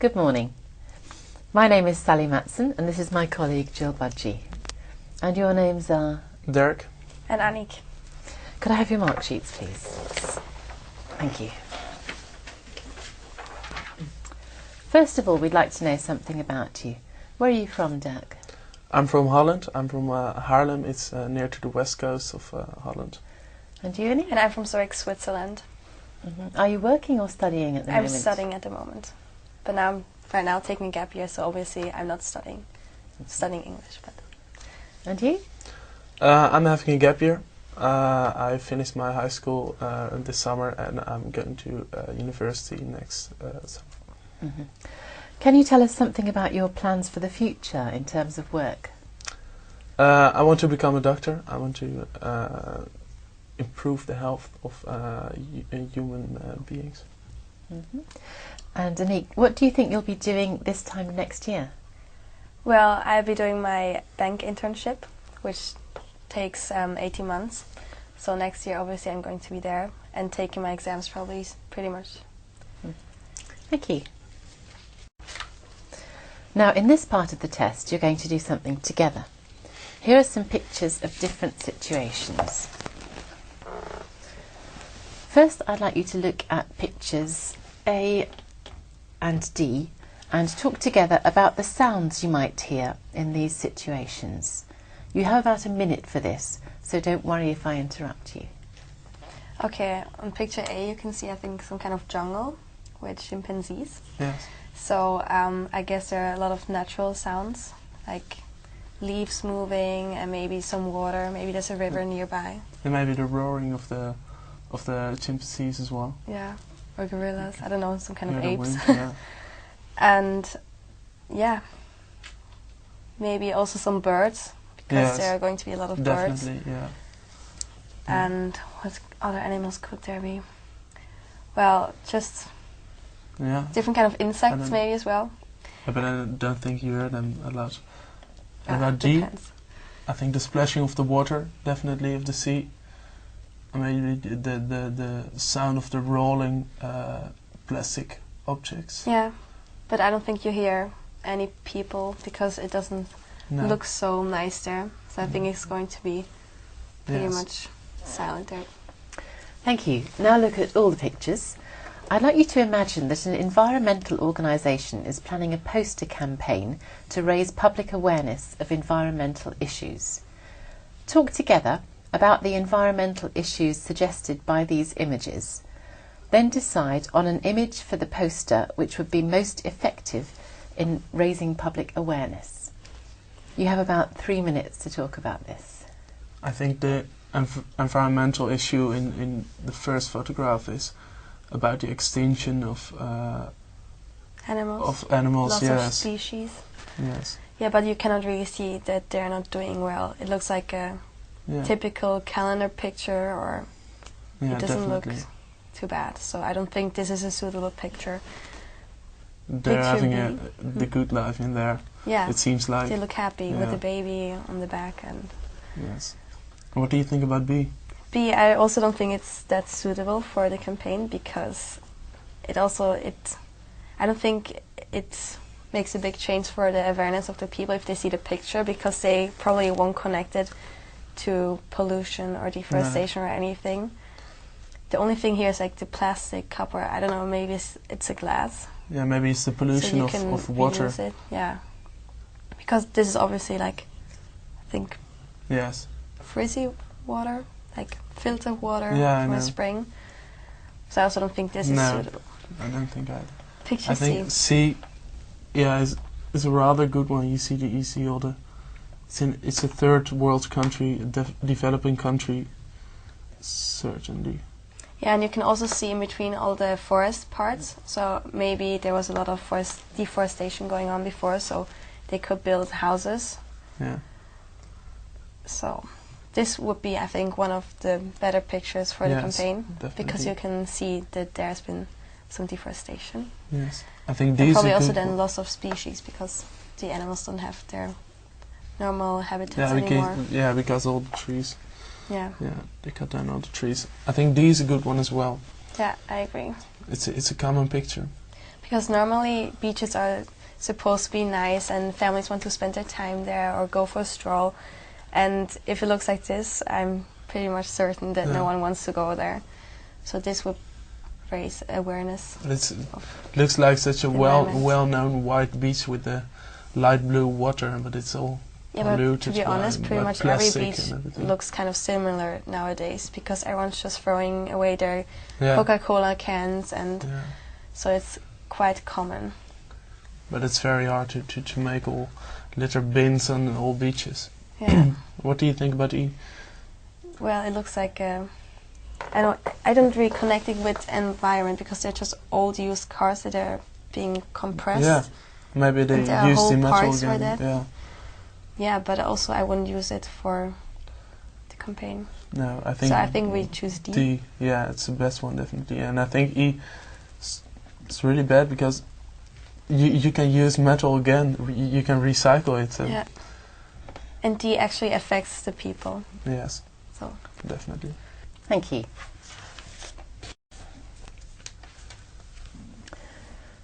Good morning. My name is Sally Matson and this is my colleague Jill Budgie. And your names are? Derek. And Annick. Could I have your mark sheets, please? Thank you. First of all, we'd like to know something about you. Where are you from, Dirk? I'm from Holland. I'm from Haarlem. It's near to the west coast of Holland. And you, Annie? And I'm from Zurich, Switzerland. Are you working or studying at the moment? I'm studying at the moment. But now I'm right now taking a gap year, so obviously I'm not studying. I'm studying English. But. And you? I'm having a gap year. I finished my high school this summer and I'm going to university next summer. Can you tell us something about your plans for the future in terms of work? I want to become a doctor. I want to improve the health of human beings. And Annick, what do you think you'll be doing this time next year? Well, I'll be doing my bank internship, which takes 18 months. So next year, obviously, I'm going to be there and taking my exams probably pretty much. Thank you. Now, in this part of the test, you're going to do something together. Here are some pictures of different situations. First, I'd like you to look at pictures A and D and talk together about the sounds you might hear in these situations. You have about a minute for this, so don't worry if I interrupt you. Okay, on picture A you can see, I think, some kind of jungle with chimpanzees. Yes. So I guess there are a lot of natural sounds, like leaves moving and maybe some water, maybe there's a river nearby. And maybe the roaring of the chimpanzees as well. Yeah, or gorillas, I don't know, some kind of the apes. wind, yeah. And yeah, maybe also some birds, because there are going to be a lot of birds. Definitely, yeah. And what other animals could there be? Well, just different kind of insects maybe as well. Yeah, but I don't think you hear them a lot. And about D, depends. I think the splashing of the water, definitely, of the sea. Maybe the sound of the rolling plastic objects. Yeah, but I don't think you hear any people because it doesn't look so nice there. So I think it's going to be pretty much silent there. Thank you. Now look at all the pictures. I'd like you to imagine that an environmental organisation is planning a poster campaign to raise public awareness of environmental issues. Talk together about the environmental issues suggested by these images. Then decide on an image for the poster which would be most effective in raising public awareness. You have about 3 minutes to talk about this. I think the environmental issue in the first photograph is about the extinction of animals. Lots of species. Yes. Yeah, but you cannot really see that they're not doing well. It looks like a typical calendar picture, or it doesn't look too bad. So I don't think this is a suitable picture. They're having the good life in there. Yeah, it seems like they look happy with the baby on the back. And yes. What do you think about B? B, I also don't think it's that suitable for the campaign, because I don't think it makes a big change for the awareness of the people if they see the picture, because they probably won't connect it to pollution or deforestation or anything. The only thing here is like the plastic cup, or I don't know, maybe it's a glass. Yeah, maybe it's the pollution of water. It, yeah, because this is obviously like, I think, frizzy water, like filtered water from a spring. So I also don't think this is suitable. I don't think either. Picture C. I think C, is a rather good one. You see all the. It's a third world country, developing country, certainly. Yeah, and you can also see in between all the forest parts. So maybe there was a lot of deforestation going on before, so they could build houses. Yeah. So this would be, I think, one of the better pictures for the campaign, definitely. because you can see that there's been some deforestation. Yes, I think these probably also then loss of species, because the animals don't have their normal habitats anymore. Because all the trees. Yeah, they cut down all the trees. I think D is a good one as well. Yeah, I agree. It's a common picture. Because normally beaches are supposed to be nice and families want to spend their time there or go for a stroll. And if it looks like this, I'm pretty much certain that no one wants to go there. So this would raise awareness. It looks like such a well-known white beach with the light blue water, but it's all polluted. To be honest, by pretty much every plastic beach looks kind of similar nowadays because everyone's just throwing away their Coca-Cola cans, and so it's quite common. But it's very hard to make all litter bins on all beaches. Yeah. What do you think about E? Well, it looks like I don't really connect it with environment because they're just old used cars that are being compressed. Yeah, maybe they use the metal again. For that. Yeah. Yeah, but also I wouldn't use it for the campaign. No, I think. So I think we choose D. D, yeah, it's the best one definitely, and I think E. It's really bad because you can use metal again. You can recycle it. Yeah. And D actually affects the people. Yes. So definitely. Thank you.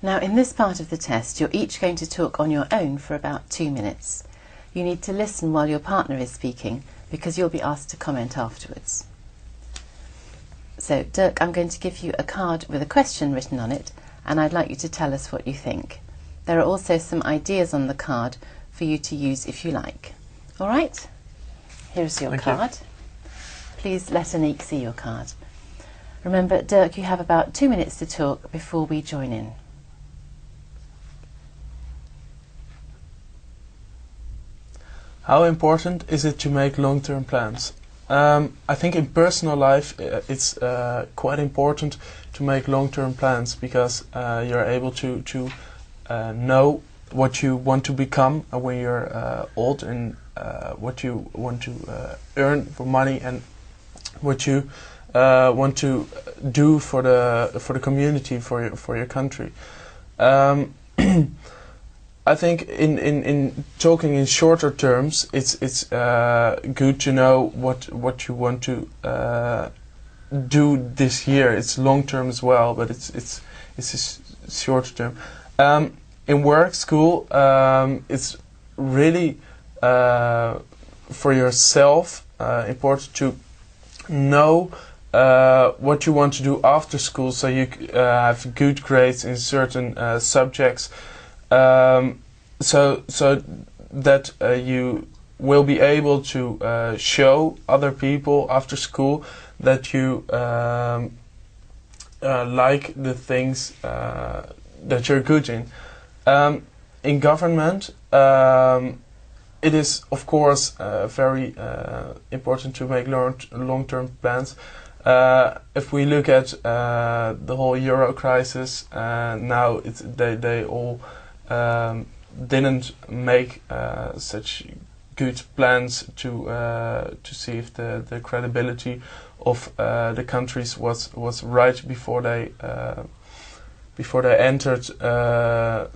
Now, in this part of the test, you're each going to talk on your own for about 2 minutes. You need to listen while your partner is speaking because you'll be asked to comment afterwards. So, Dirk, I'm going to give you a card with a question written on it, and I'd like you to tell us what you think. There are also some ideas on the card for you to use if you like. All right? Here's your card. Please let Annick see your card. Remember, Dirk, you have about 2 minutes to talk before we join in. How important is it to make long-term plans? I think in personal life it's quite important to make long-term plans because you're able to know what you want to become when you're old, and what you want to earn for money, and what you want to do for the community, for your country. I think in talking in shorter terms, it's good to know what you want to do this year. It's long term as well, but it's shorter term. In work, school, it's really for yourself important to know what you want to do after school, so you have good grades in certain subjects. So that you will be able to show other people after school that you like the things that you're good in. In government, it is of course very important to make long-term plans. If we look at the whole Euro crisis, now they all didn't make such good plans to see if the credibility of the countries was right before they entered the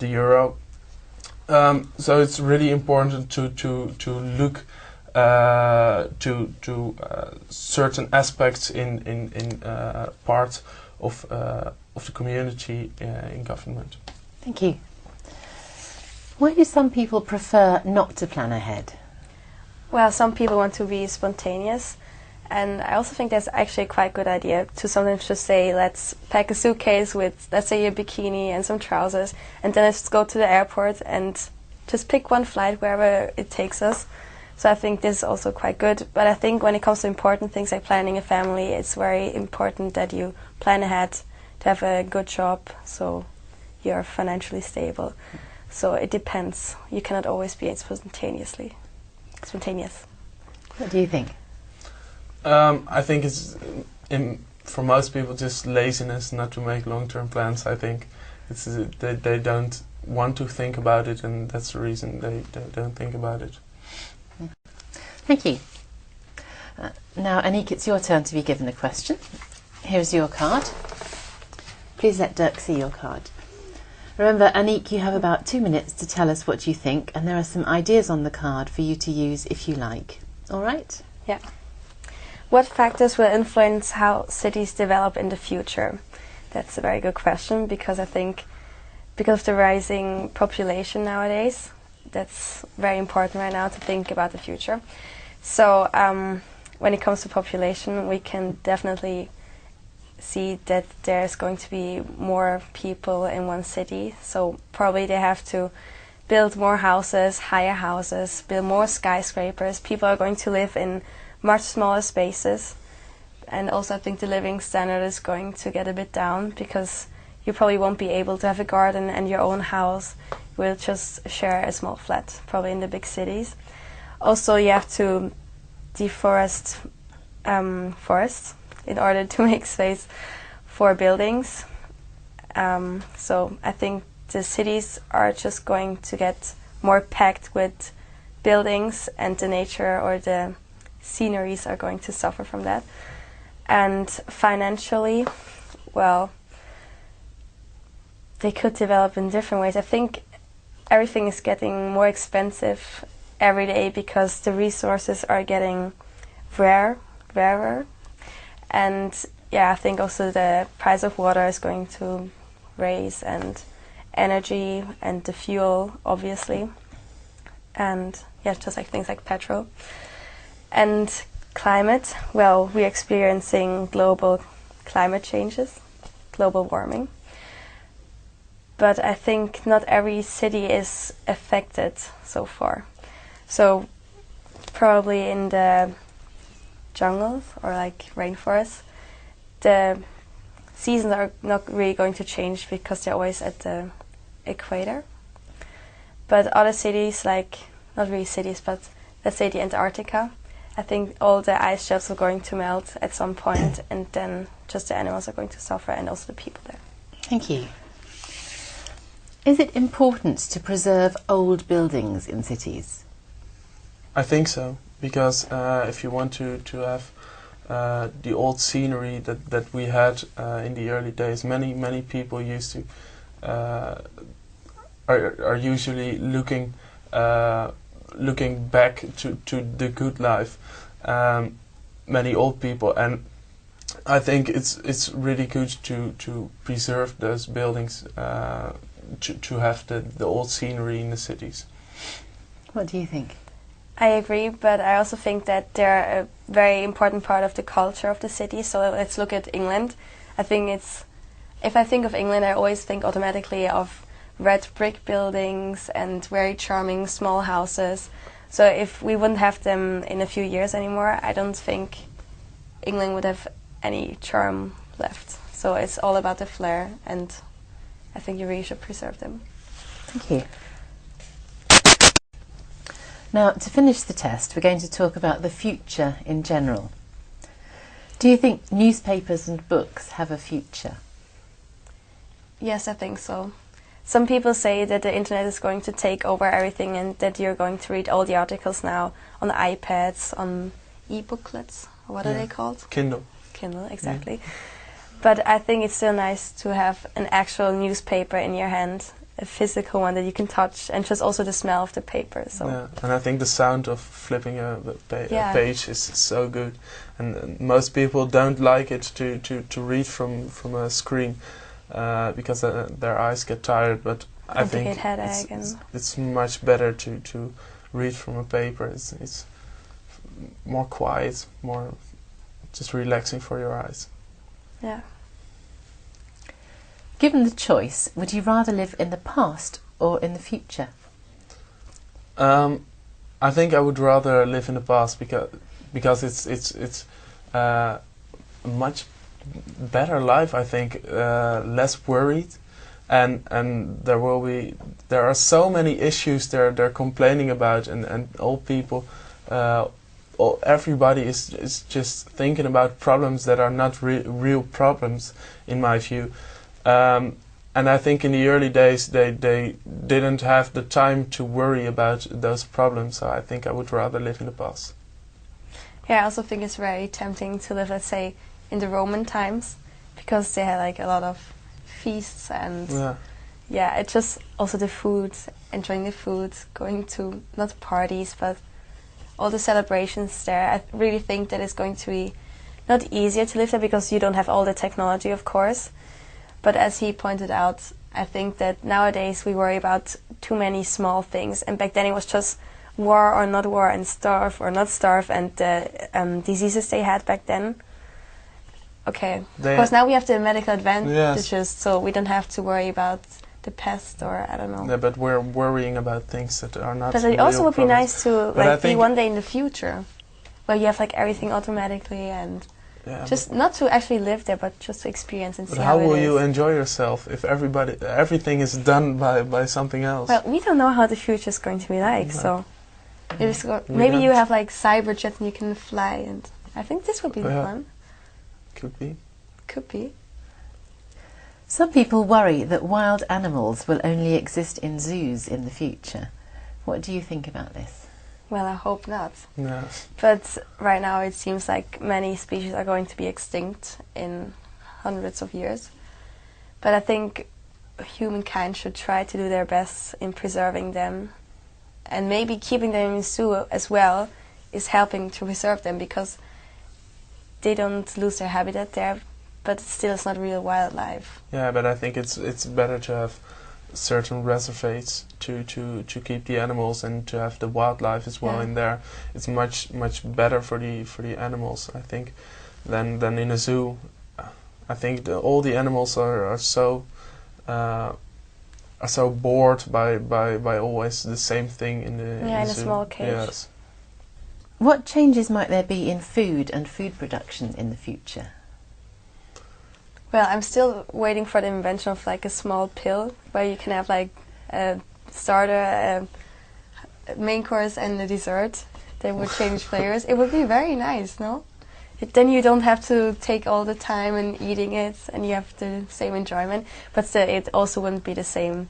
euro. So it's really important to look to certain aspects in parts of the community in government. Thank you. Why do some people prefer not to plan ahead? Well, some people want to be spontaneous, and I also think that's actually a quite good idea to sometimes just say, let's pack a suitcase with, let's say, a bikini and some trousers, and then let's go to the airport and just pick one flight wherever it takes us. So I think this is also quite good. But I think when it comes to important things like planning a family, it's very important that you plan ahead to have a good job so you're financially stable. So it depends. You cannot always be spontaneous. What do you think? I think it's for most people just laziness not to make long-term plans. I think it's they don't want to think about it, and that's the reason they don't think about it. Thank you. Now, Annick, it's your turn to be given a question. Here's your card. Please let Dirk see your card. Remember, Annick, you have about 2 minutes to tell us what you think, and there are some ideas on the card for you to use if you like. All right? Yeah. What factors will influence how cities develop in the future? That's a very good question, because I think because of the rising population nowadays, that's very important right now to think about the future. So when it comes to population, we can definitely see that there's going to be more people in one city. So probably they have to build more houses, higher houses, build more skyscrapers. People are going to live in much smaller spaces. And also I think the living standard is going to get a bit down, because you probably won't be able to have a garden and your own house. You will just share a small flat, probably in the big cities. Also, you have to deforest forests in order to make space for buildings. So I think the cities are just going to get more packed with buildings, and the nature or the sceneries are going to suffer from that. And financially, well, they could develop in different ways. I think everything is getting more expensive every day because the resources are getting rarer. And yeah, I think also the price of water is going to raise, and energy and the fuel, obviously. And yeah, just like things like petrol. And climate, well, we're experiencing global climate changes, global warming. But I think not every city is affected so far. So probably in the jungles or like rainforests, the seasons are not really going to change because they're always at the equator. But other cities, like, not really cities, but let's say the Antarctica, I think all the ice shelves are going to melt at some point, and then just the animals are going to suffer, and also the people there. Thank you. Is it important to preserve old buildings in cities? I think so, because if you want to have the old scenery that we had in the early days, many people used to are usually looking back to the good life. Many old people, and I think it's really good to preserve those buildings, to have the old scenery in the cities. What do you think? I agree, but I also think that they're a very important part of the culture of the city. So let's look at England. If I think of England, I always think automatically of red brick buildings and very charming small houses. So if we wouldn't have them in a few years anymore, I don't think England would have any charm left. So it's all about the flair, and I think you really should preserve them. Thank you. Now, to finish the test, we're going to talk about the future in general. Do you think newspapers and books have a future? Yes, I think so. Some people say that the internet is going to take over everything, and that you're going to read all the articles now on iPads, on e-booklets, or what are they called? Kindle. Kindle, exactly. But I think it's still nice to have an actual newspaper in your hand, a physical one that you can touch, and just also the smell of the paper. So. Yeah, and I think the sound of flipping a page is so good, and most people don't like it to read from a screen because their eyes get tired. But I think it's much better to read from a paper. It's more quiet, more just relaxing for your eyes. Yeah. Given the choice, would you rather live in the past or in the future? I think I would rather live in the past because it's a much better life. I think less worried, and there are so many issues they're complaining about, and old people. Everybody is just thinking about problems that are not real problems, in my view. And I think in the early days they didn't have the time to worry about those problems, so I think I would rather live in the past. Yeah, I also think it's very tempting to live, let's say, in the Roman times, because they had like a lot of feasts, and it's just also the food, enjoying the food, going to not parties but all the celebrations there. I really think that it's going to be not easier to live there because you don't have all the technology, of course. But as he pointed out, I think that nowadays we worry about too many small things, and back then it was just war or not war, and starve or not starve, and the diseases they had back then. Okay, because now we have the medical advantages, so we don't have to worry about the pest or I don't know. Yeah, but we're worrying about things that are not. But it also would be nice to be one day in the future, where you have like everything automatically and just not to actually live there, but just to experience and see how it is. How will you enjoy yourself if everything is done by something else? Well, we don't know how the future is going to be like, so maybe you have like cyber jets and you can fly, and I think this would be fun. Could be. Could be. Some people worry that wild animals will only exist in zoos in the future. What do you think about this? Well, I hope not. No. But right now it seems like many species are going to be extinct in hundreds of years. But I think humankind should try to do their best in preserving them. And maybe keeping them in a zoo as well is helping to preserve them, because they don't lose their habitat there, but still it's not real wildlife. Yeah, but I think it's better to have certain reservates to keep the animals and to have the wildlife as well in there. It's much better for the animals, I think, than in a zoo. I think all the animals are so bored by always the same thing in the in a zoo. small cage. Yes. What changes might there be in food and food production in the future? Well, I'm still waiting for the invention of like a small pill where you can have like a starter, a main course and a dessert. They would change flavors. It would be very nice, no? Then you don't have to take all the time in eating it, and you have the same enjoyment. But still, it also wouldn't be the same.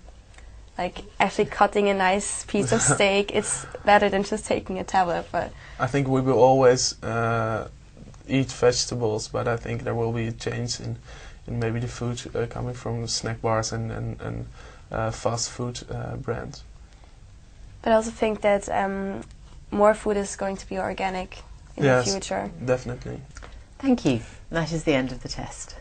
Like actually cutting a nice piece of steak, it's better than just taking a tablet. But I think we will always eat vegetables, but I think there will be a change in maybe the food coming from snack bars and fast food brands. But I also think that more food is going to be organic in the future. Definitely. Thank you. That is the end of the test.